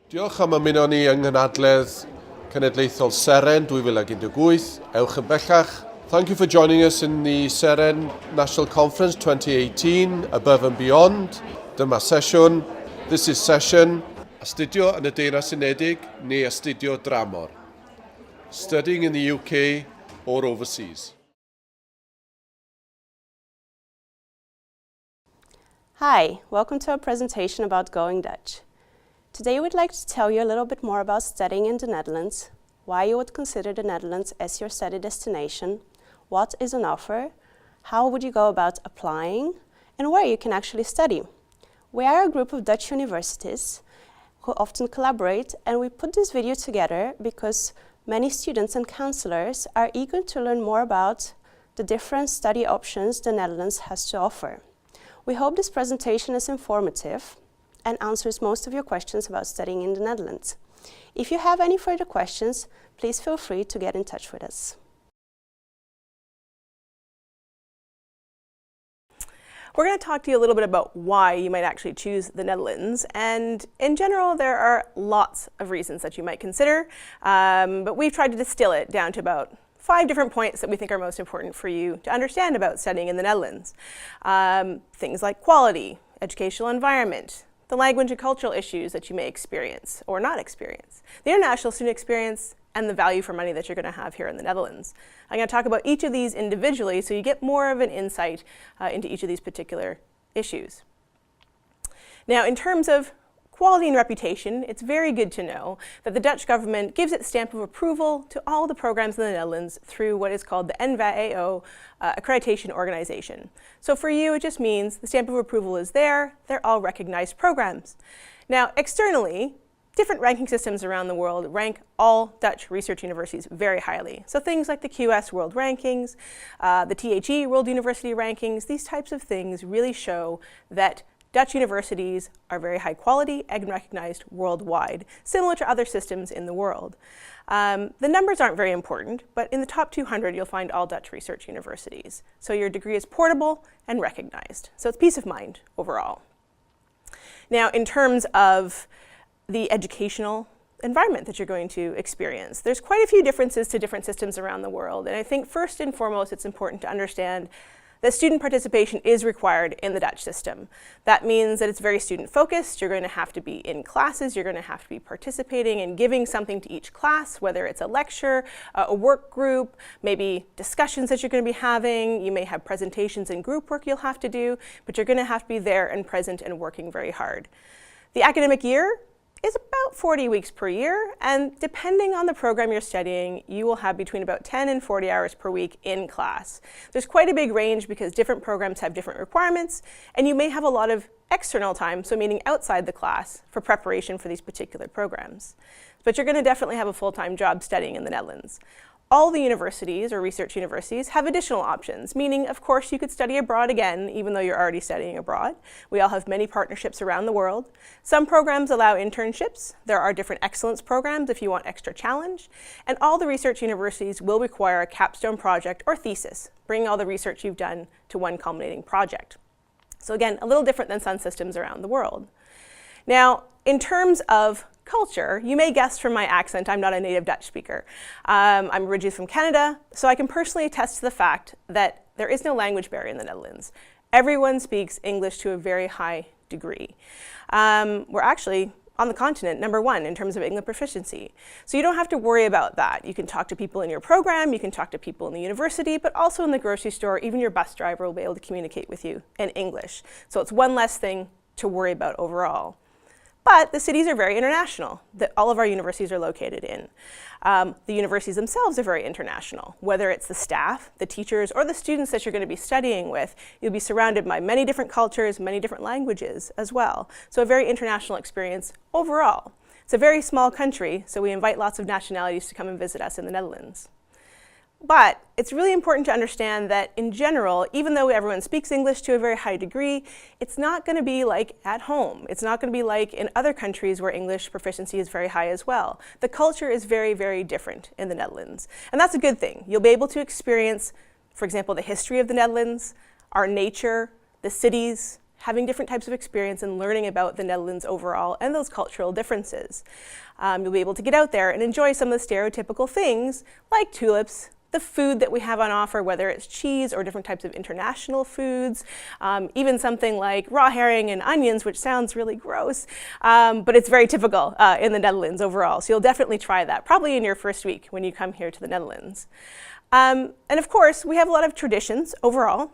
Diolch am ymuno ni yng Nghanadledd Cenedlaethol Seren 2018. Ewch yn bellach. Thank you for joining us in the Seren National Conference 2018, Above and Beyond. Dyma sesiwn. This is session Astudio yn y Deyrnas Unedig neu Astudio Dramor. Studying in the UK or overseas. Hi, welcome to our presentation about Going Dutch. Today we'd like to tell you a little bit more about studying in the Netherlands, why you would consider the Netherlands as your study destination, what is on offer, how would you go about applying, and where you can actually study. We are a group of Dutch universities who often collaborate, and we put this video together because many students and counselors are eager to learn more about the different study options the Netherlands has to offer. We hope this presentation is informative and answers most of your questions about studying in the Netherlands. If you have any further questions, please feel free to get in touch with us. We're going to talk to you a little bit about why you might actually choose the Netherlands, and in general there are lots of reasons that you might consider, but we've tried to distill it down to about 5 different points that we think are most important for you to understand about studying in the Netherlands. Things like quality, educational environment, the language and cultural issues that you may experience or not experience, the international student experience, and the value for money that you're going to have here in the Netherlands. I'm going to talk about each of these individually so you get more of an insight into each of these particular issues. Now, in terms of quality and reputation, it's very good to know that the Dutch government gives its stamp of approval to all the programs in the Netherlands through what is called the NVAO accreditation organization. So for you, it just means the stamp of approval is there, they're all recognized programs. Now, externally, different ranking systems around the world rank all Dutch research universities very highly. So things like the QS World Rankings, the THE World University Rankings, these types of things really show that Dutch universities are very high quality and recognized worldwide, similar to other systems in the world. The numbers aren't very important, but in the top 200 you'll find all Dutch research universities. So your degree is portable and recognized. So it's peace of mind overall. Now, in terms of the educational environment that you're going to experience, there's quite a few differences to different systems around the world. And I think first and foremost it's important to understand that student participation is required in the Dutch system. That means that it's very student focused. You're going to have to be in classes, you're going to have to be participating and giving something to each class, whether it's a lecture, a work group, maybe discussions that you're going to be having. You may have presentations and group work you'll have to do, but you're going to have to be there and present and working very hard. The academic year is about 40 weeks per year, and depending on the program you're studying, you will have between about 10 and 40 hours per week in class. There's quite a big range because different programs have different requirements, and you may have a lot of external time, so meaning outside the class, for preparation for these particular programs. But you're going to definitely have a full-time job studying in the Netherlands. All the universities or research universities have additional options, meaning, of course, you could study abroad again, even though you're already studying abroad. We all have many partnerships around the world. Some programs allow internships. There are different excellence programs if you want extra challenge. And all the research universities will require a capstone project or thesis, bringing all the research you've done to one culminating project. So again, a little different than some systems around the world. Now, in terms of culture, you may guess from my accent I'm not a native Dutch speaker. I'm originally from Canada, so I can personally attest to the fact that there is no language barrier in the Netherlands. Everyone speaks English to a very high degree. We're actually, on the continent, #1 in terms of English proficiency. So you don't have to worry about that. You can talk to people in your program, you can talk to people in the university, but also in the grocery store, even your bus driver will be able to communicate with you in English. So it's one less thing to worry about overall. But the cities are very international that all of our universities are located in. The universities themselves are very international. Whether it's the staff, the teachers, or the students that you're going to be studying with, you'll be surrounded by many different cultures, many different languages as well. So a very international experience overall. It's a very small country, so we invite lots of nationalities to come and visit us in the Netherlands. But it's really important to understand that in general, even though everyone speaks English to a very high degree, it's not going to be like at home. It's not going to be like in other countries where English proficiency is very high as well. The culture is very, very different in the Netherlands. And that's a good thing. You'll be able to experience, for example, the history of the Netherlands, our nature, the cities, having different types of experience and learning about the Netherlands overall and those cultural differences. You'll be able to get out there and enjoy some of the stereotypical things like tulips, the food that we have on offer, whether it's cheese or different types of international foods, even something like raw herring and onions, which sounds really gross, but it's very typical in the Netherlands overall. So you'll definitely try that, probably in your first week when you come here to the Netherlands. And of course, we have a lot of traditions overall,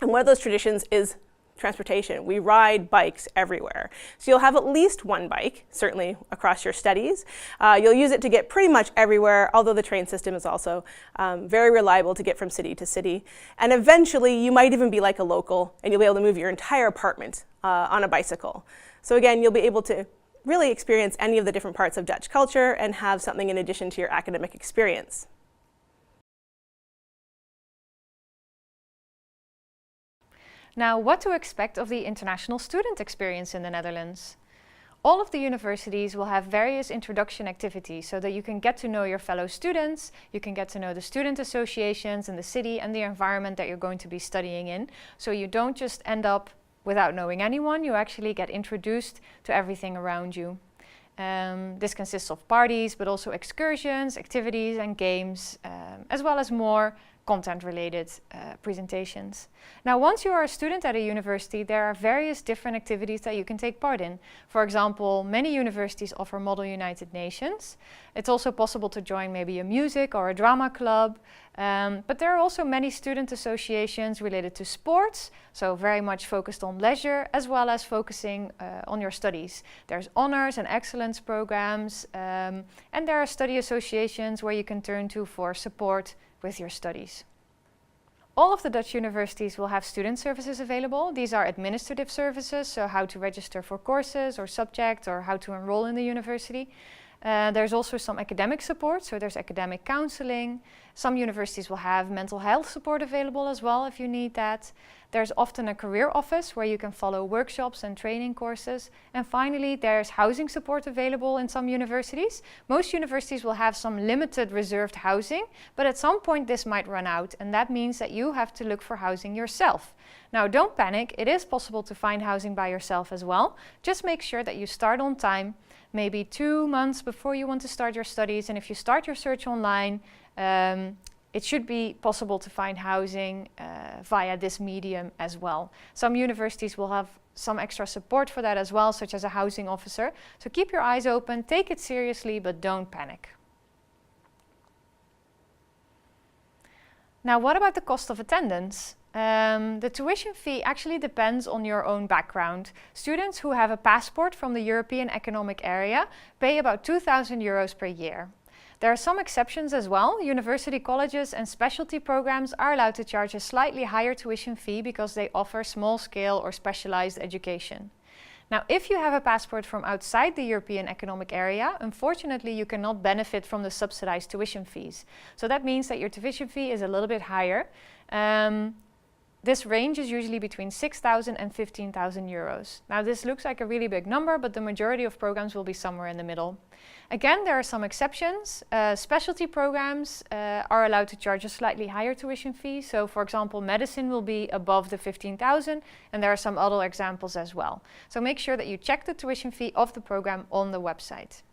and one of those traditions is transportation. We ride bikes everywhere. So you'll have at least one bike, certainly across your studies. You'll use it to get pretty much everywhere, although the train system is also very reliable to get from city to city. And eventually, you might even be like a local, and you'll be able to move your entire apartment on a bicycle. So again, you'll be able to really experience any of the different parts of Dutch culture and have something in addition to your academic experience. Now, what to expect of the international student experience in the Netherlands? All of the universities will have various introduction activities so that you can get to know your fellow students, you can get to know the student associations in the city and the environment that you're going to be studying in. So you don't just end up without knowing anyone, you actually get introduced to everything around you. This consists of parties, but also excursions, activities and games, as well as more content-related presentations. Now, once you are a student at a university, there are various different activities that you can take part in. For example, many universities offer Model United Nations. It's also possible to join maybe a music or a drama club, but there are also many student associations related to sports, so very much focused on leisure, as well as focusing on your studies. There's honors and excellence programs, and there are study associations where you can turn to for support with your studies. All of the Dutch universities will have student services available. These are administrative services, so how to register for courses or subjects or how to enroll in the university. There's also some academic support, so there's academic counseling. Some universities will have mental health support available as well if you need that. There's often a career office where you can follow workshops and training courses. And finally, there's housing support available in some universities. Most universities will have some limited reserved housing, but at some point this might run out, and that means that you have to look for housing yourself. Now, don't panic, it is possible to find housing by yourself as well. Just make sure that you start on time, maybe 2 months before you want to start your studies, and if you start your search online, it should be possible to find housing via this medium as well. Some universities will have some extra support for that as well, such as a housing officer. So keep your eyes open, take it seriously, but don't panic. Now, what about the cost of attendance? The tuition fee actually depends on your own background. Students who have a passport from the European Economic Area pay about 2,000 euros per year. There are some exceptions as well. University colleges and specialty programs are allowed to charge a slightly higher tuition fee because they offer small-scale or specialized education. Now, if you have a passport from outside the European Economic Area, unfortunately you cannot benefit from the subsidized tuition fees. So that means that your tuition fee is a little bit higher. This range is usually between 6,000 and 15,000 euros. Now, this looks like a really big number, but the majority of programs will be somewhere in the middle. Again, there are some exceptions. Specialty programs are allowed to charge a slightly higher tuition fee. So, for example, medicine will be above the 15,000, and there are some other examples as well. So make sure that you check the tuition fee of the program on the website.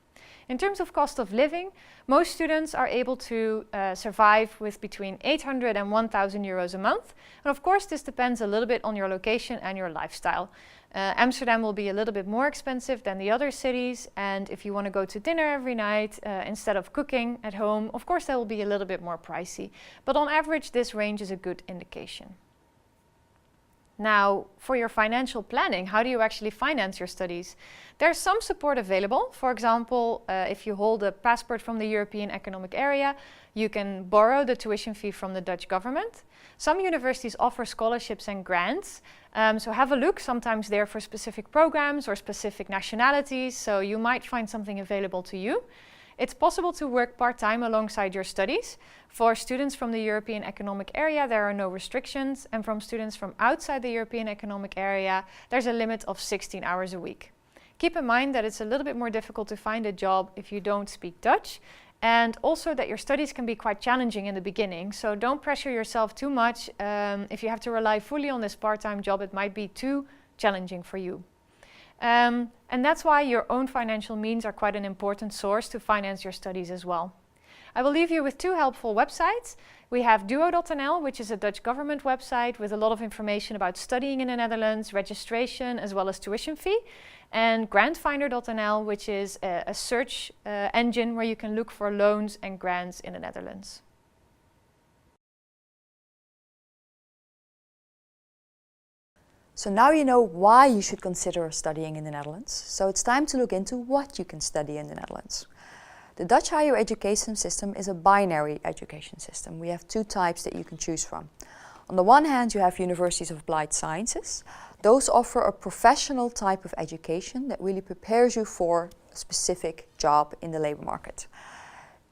In terms of cost of living, most students are able to survive with between 800 and 1,000 euros a month. And of course, this depends a little bit on your location and your lifestyle. Amsterdam will be a little bit more expensive than the other cities. And if you want to go to dinner every night instead of cooking at home, of course, that will be a little bit more pricey. But on average, this range is a good indication. Now, for your financial planning, how do you actually finance your studies? There's some support available. For example, if you hold a passport from the European Economic Area, you can borrow the tuition fee from the Dutch government. Some universities offer scholarships and grants. So have a look, sometimes they're for specific programs or specific nationalities, so you might find something available to you. It's possible to work part-time alongside your studies. For students from the European Economic Area, there are no restrictions. And from students from outside the European Economic Area, there's a limit of 16 hours a week. Keep in mind that it's a little bit more difficult to find a job if you don't speak Dutch. And also that your studies can be quite challenging in the beginning. So don't pressure yourself too much. If you have to rely fully on this part-time job, it might be too challenging for you. And that's why your own financial means are quite an important source to finance your studies as well. I will leave you with two helpful websites. We have duo.nl, which is a Dutch government website with a lot of information about studying in the Netherlands, registration, as well as tuition fee. And grantfinder.nl, which is a search engine where you can look for loans and grants in the Netherlands. So now you know why you should consider studying in the Netherlands. So it's time to look into what you can study in the Netherlands. The Dutch higher education system is a binary education system. We have two types that you can choose from. On the one hand, you have universities of applied sciences. Those offer a professional type of education that really prepares you for a specific job in the labor market.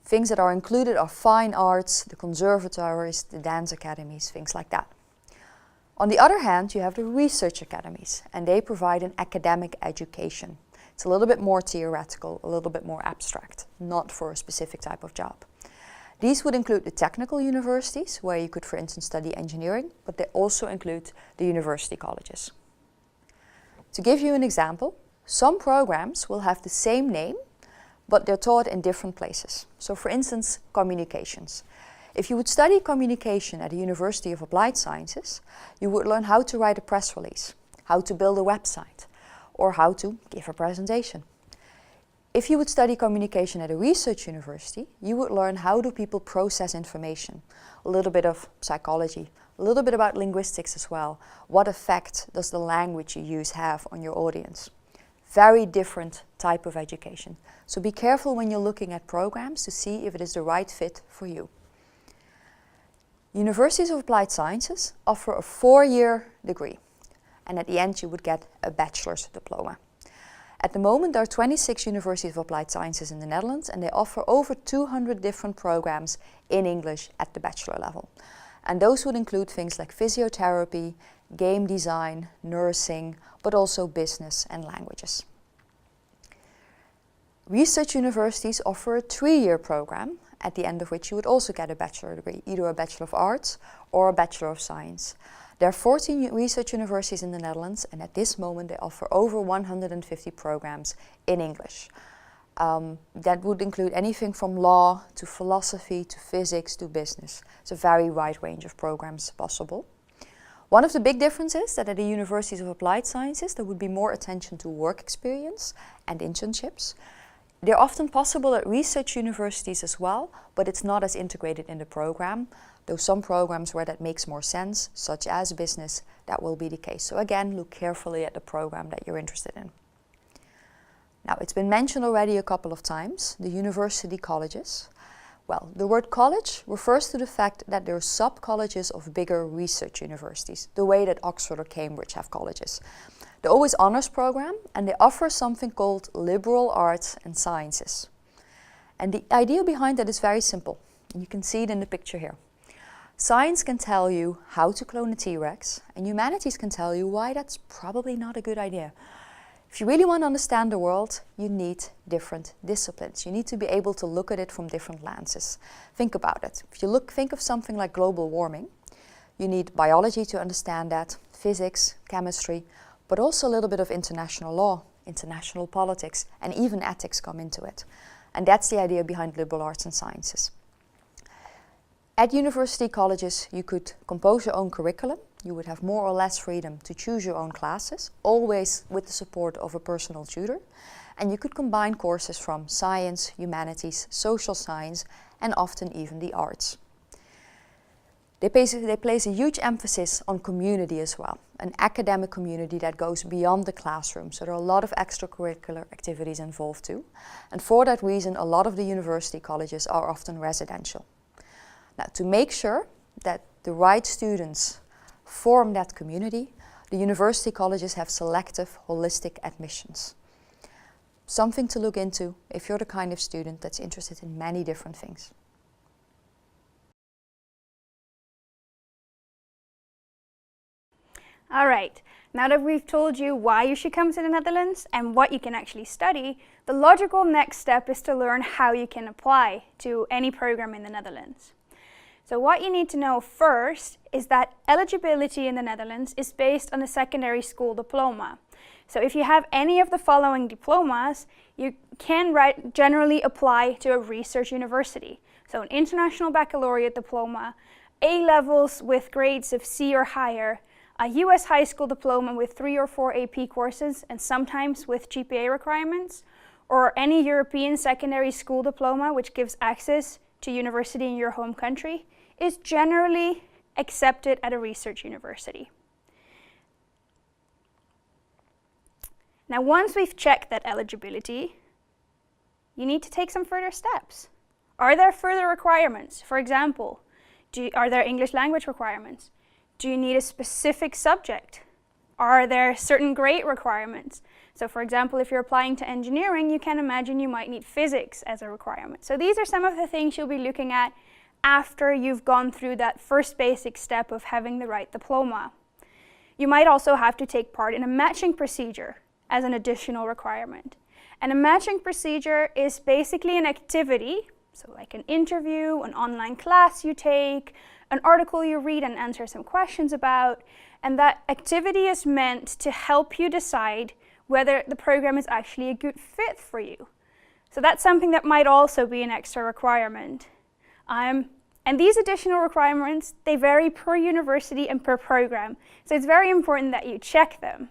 Things that are included are fine arts, the conservatories, the dance academies, things like that. On the other hand, you have the research academies, and they provide an academic education. It's a little bit more theoretical, a little bit more abstract, not for a specific type of job. These would include the technical universities, where you could, for instance, study engineering, but they also include the university colleges. To give you an example, some programs will have the same name, but they're taught in different places. So for instance, communications. If you would study communication at the University of Applied Sciences, you would learn how to write a press release, how to build a website, or how to give a presentation. If you would study communication at a research university, you would learn how do people process information, a little bit of psychology, a little bit about linguistics as well. What effect does the language you use have on your audience? Very different type of education. So be careful when you're looking at programs to see if it is the right fit for you. Universities of Applied Sciences offer a 4-year degree, and at the end you would get a bachelor's diploma. At the moment there are 26 Universities of Applied Sciences in the Netherlands, and they offer over 200 different programs in English at the bachelor level. And those would include things like physiotherapy, game design, nursing, but also business and languages. Research universities offer a 3-year program, at the end of which you would also get a bachelor degree, either a Bachelor of Arts or a Bachelor of Science. There are 14 research universities in the Netherlands, and at this moment they offer over 150 programs in English. That would include anything from law to philosophy to physics to business. It's a very wide range of programs possible. One of the big differences is that at the Universities of Applied Sciences there would be more attention to work experience and internships. They're often possible at research universities as well, but it's not as integrated in the program. Though some programs where that makes more sense, such as business, that will be the case. So again, look carefully at the program that you're interested in. Now, it's been mentioned already a couple of times, the university colleges. Well, the word college refers to the fact that there are sub-colleges of bigger research universities, the way that Oxford or Cambridge have colleges. They're always honours program, and they offer something called liberal arts and sciences. And the idea behind that is very simple. You can see it in the picture here. Science can tell you how to clone a T-Rex, and humanities can tell you why that's probably not a good idea. If you really want to understand the world, you need different disciplines. You need to be able to look at it from different lenses. Think about it. If you think of something like global warming, you need biology to understand that, physics, chemistry, but also a little bit of international law, international politics, and even ethics come into it. And that's the idea behind liberal arts and sciences. At university colleges, you could compose your own curriculum. You would have more or less freedom to choose your own classes, always with the support of a personal tutor. And you could combine courses from science, humanities, social science, and often even the arts. They place a huge emphasis on community as well, an academic community that goes beyond the classroom. So there are a lot of extracurricular activities involved too. And for that reason, a lot of the university colleges are often residential. Now, to make sure that the right students form that community, the university colleges have selective, holistic admissions. Something to look into if you're the kind of student that's interested in many different things. All right, now that we've told you why you should come to the Netherlands and what you can actually study, the logical next step is to learn how you can apply to any program in the Netherlands. So what you need to know first is that eligibility in the Netherlands is based on a secondary school diploma. So if you have any of the following diplomas, you can generally apply to a research university. So an international baccalaureate diploma, A-levels with grades of C or higher, a US high school diploma with 3 or 4 AP courses and sometimes with GPA requirements, or any European secondary school diploma which gives access to university in your home country, is generally accepted at a research university. Now, once we've checked that eligibility, you need to take some further steps. Are there further requirements? For example, are there English language requirements? Do you need a specific subject? Are there certain grade requirements? So for example, if you're applying to engineering, you can imagine you might need physics as a requirement. So these are some of the things you'll be looking at after you've gone through that first basic step of having the right diploma. You might also have to take part in a matching procedure as an additional requirement. And a matching procedure is basically an activity, so like an interview, an online class you take, an article you read and answer some questions about, and that activity is meant to help you decide whether the program is actually a good fit for you. So that's something that might also be an extra requirement. And these additional requirements, they vary per university and per program. So it's very important that you check them.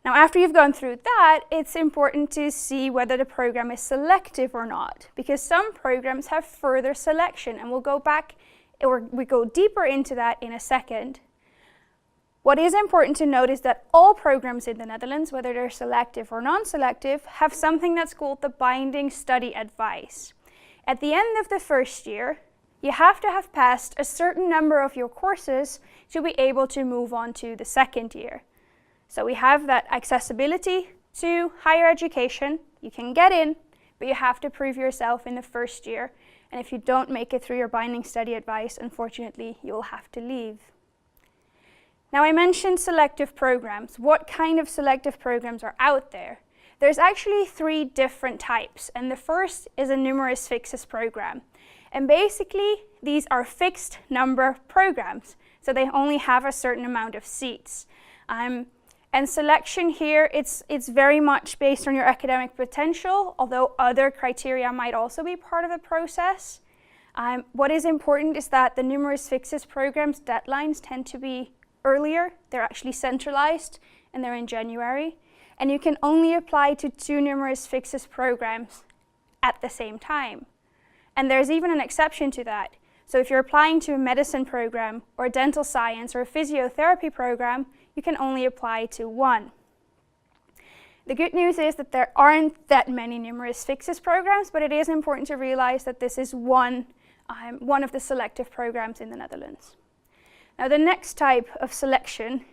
Now, after you've gone through that, it's important to see whether the program is selective or not, because some programs have further selection, and we'll go deeper into that in a second. What is important to note is that all programs in the Netherlands, whether they're selective or non-selective, have something that's called the binding study advice. At the end of the first year, you have to have passed a certain number of your courses to be able to move on to the second year. So we have that accessibility to higher education. You can get in, but you have to prove yourself in the first year. And if you don't make it through your binding study advice, unfortunately, you'll have to leave. Now, I mentioned selective programs. What kind of selective programs are out there? There's actually 3 different types, and the first is a numerus fixus program. And basically, these are fixed number programs, so they only have a certain amount of seats. And selection here, it's very much based on your academic potential, although other criteria might also be part of the process. What is important is that the numerus fixus programs deadlines tend to be earlier. They're actually centralized, and they're in January. And you can only apply to 2 numerus fixus programs at the same time. And there's even an exception to that. So if you're applying to a medicine program, or a dental science, or a physiotherapy program, you can only apply to 1. The good news is that there aren't that many numerus fixus programs, but it is important to realize that this is one of the selective programs in the Netherlands. Now, the next type of selection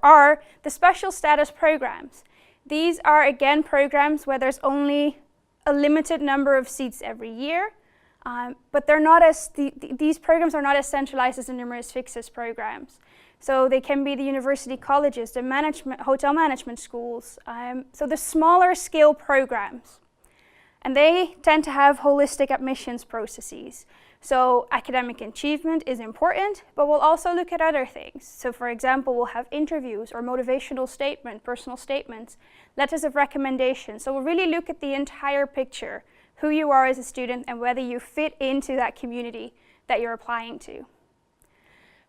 are the special status programs. These are, again, programs where there's only a limited number of seats every year, but these programs are not as centralized as the numerus fixus programs. So they can be the university colleges, the hotel management schools, so the smaller scale programs. And they tend to have holistic admissions processes. So academic achievement is important, but we'll also look at other things. So for example, we'll have interviews or motivational statement, personal statements, letters of recommendation. So we'll really look at the entire picture, who you are as a student and whether you fit into that community that you're applying to.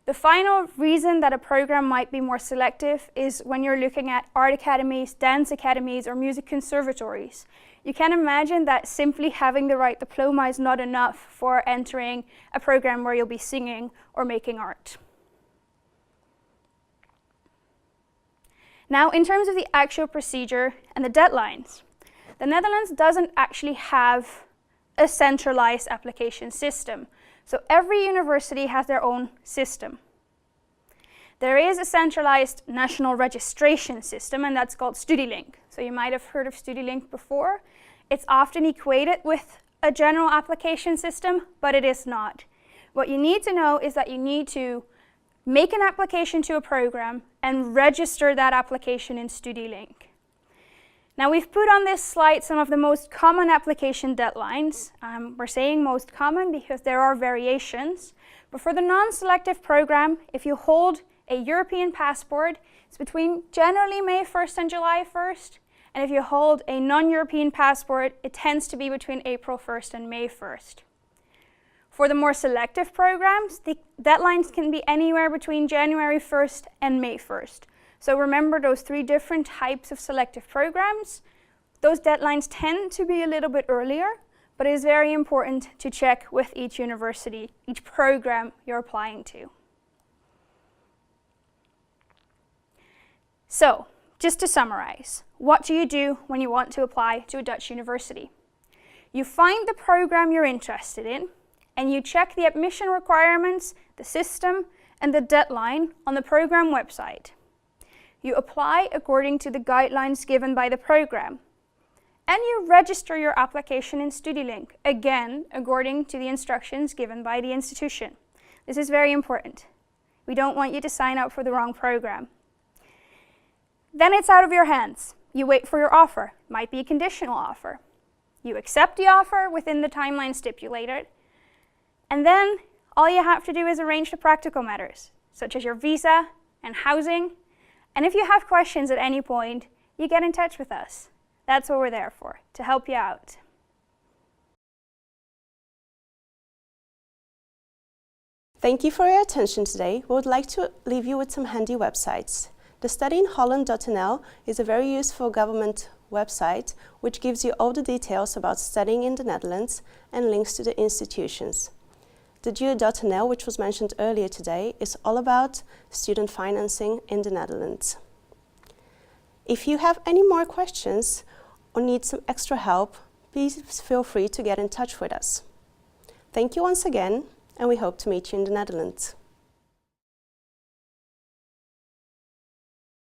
The final reason that a program might be more selective is when you're looking at art academies, dance academies, or music conservatories. You can imagine that simply having the right diploma is not enough for entering a program where you'll be singing or making art. Now, in terms of the actual procedure and the deadlines, the Netherlands doesn't actually have a centralized application system. So every university has their own system. There is a centralized national registration system, and that's called StudyLink. So you might have heard of StudyLink before. It's often equated with a general application system, but it is not. What you need to know is that you need to make an application to a program and register that application in StudyLink. Now we've put on this slide some of the most common application deadlines. We're saying most common because there are variations. But for the non-selective program, if you hold a European passport, it's between generally May 1st and July 1st. And if you hold a non-European passport, it tends to be between April 1st and May 1st. For the more selective programs, the deadlines can be anywhere between January 1st and May 1st. So remember those three different types of selective programs. Those deadlines tend to be a little bit earlier, but it is very important to check with each university, each program you're applying to. So, just to summarize, what do you do when you want to apply to a Dutch university? You find the program you're interested in, and you check the admission requirements, the system, and the deadline on the program website. You apply according to the guidelines given by the program. And you register your application in StudiLink, again, according to the instructions given by the institution. This is very important. We don't want you to sign up for the wrong program. Then it's out of your hands. You wait for your offer. Might be a conditional offer. You accept the offer within the timeline stipulated. And then all you have to do is arrange the practical matters, such as your visa and housing. And if you have questions at any point, you get in touch with us. That's what we're there for, to help you out. Thank you for your attention today. We would like to leave you with some handy websites. The studyinholland.nl is a very useful government website which gives you all the details about studying in the Netherlands and links to the institutions. The Geo.nl, which was mentioned earlier today, is all about student financing in the Netherlands. If you have any more questions or need some extra help, please feel free to get in touch with us. Thank you once again, and we hope to meet you in the Netherlands.